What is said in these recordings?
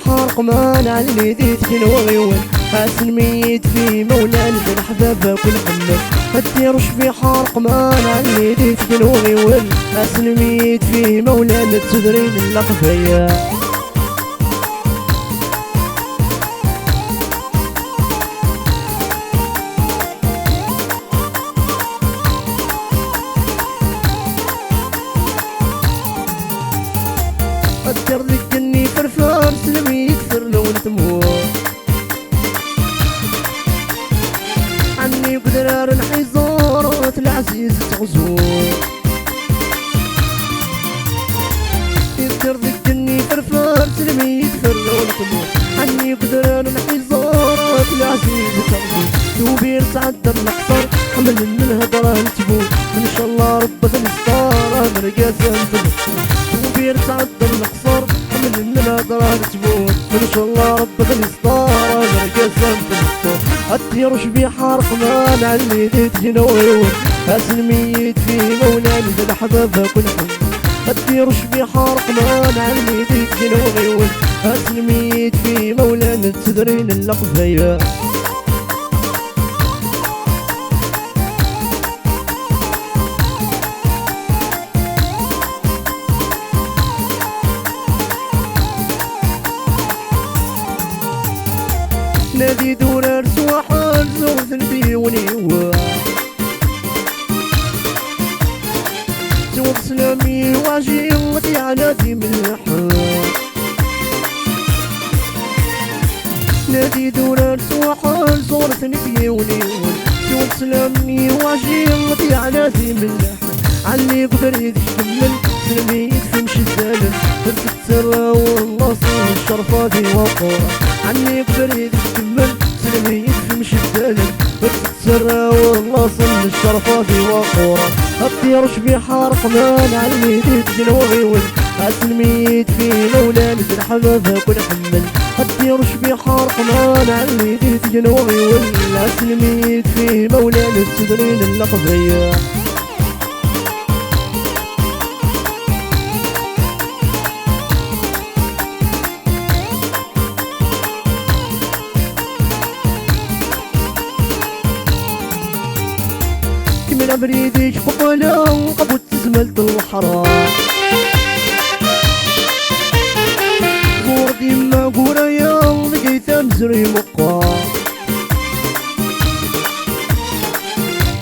حرق مان على اللي ديت نوغيون حاسن ميت في مولانا بين حبابك والحمد هديرش في حرق مان على اللي ديت نوغيون حاسن ميت في مولانا تدرين اللقفية أذكر ذيك جني فرفار سلمي يكثر لو نتموت عني بدرار نحيزورات العزيز تغزور أذكر ذيك جني فرفار سلمي يكثر لو نتموت عني بدرار نحيزورات العزيز تغزور توبير تعدى الأقصر حمل من الهضرة نتبوت إن شاء الله ربك نستار مرقاسة توبير تعدى الأقصر حمل من الهضرة نتبوت إن شاء الله ربك نستار مرقاسة نتبوت هديرش في حرق مان على اللي ديت جنويون حاسن ميت في مولانا زاد حبابك ونحب هديرش في حرق مان على اللي ديت جنويون حاسن ميت في مولانا تدرين اللقفية نادي دور سواحل زوز البيوني زوج سلامي واجي ودي على دي من الحال نادي دور سواحل زوز البيوني زوج سلامي واجي ودي على دي من الحال علي قدر يتكمل سلمي يتفهمش الزلل فرقة سرا والله صار الشرفة دي وقوع عني قدر يتكمل سلمي يتفهمش الزلل فرقة سرا والله صار الشرفة دي وقوع هطيرش في حرق مان علي ديت جنوغيون اسلميت في مولانا زين حبابك ونحمل هطيرش في حرق مان علي ديت جنوغيون اسلميت في مولانا تدرين اللقفية من بريدك قبله قبوت زملت الحرام قوردي ما قوريا لقيت مزري مقام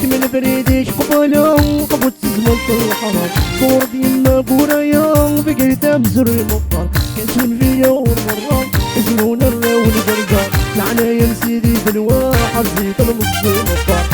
من بريدك قبله قبوت زملت الحرام قوردي ما قوريا لقيت مزري مقام كنتون فيا والمرام اسمونا الراول درجات لعنا يا سيدي بالواحد زيت المصدر مقام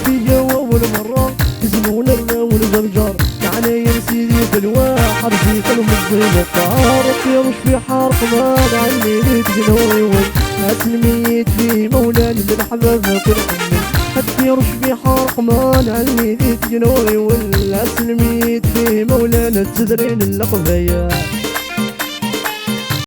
فيا واول مرة اسمونا الراول جرجر يعني يا سيدي بالواحد في كلمة زي مقار طيرش في حرق مان علي ليت جنويون اسلميت في مولانا من حبابك ونحمل هتطيرش في حرق مان علي ليت جنويون اسلميت في مولانا تدرين اللقفية